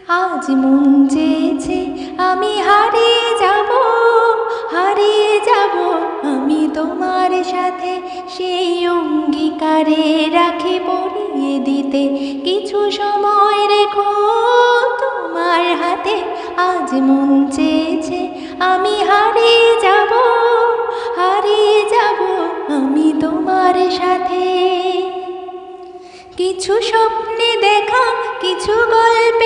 আজ মন চেয়েছে আমি হারিয়ে যাব, হারিয়ে যাব আমি তোমার সাথে। সেই অঙ্গীকারে রাখি পরিয়ে দিতে কিছু সময় রেখো তোমার হাতে। আজ মন চেয়েছে আমি হারিয়ে যাব, হারিয়ে যাব আমি তোমার সাথে। কিছু স্বপ্নে দেখা, কিছু গল্প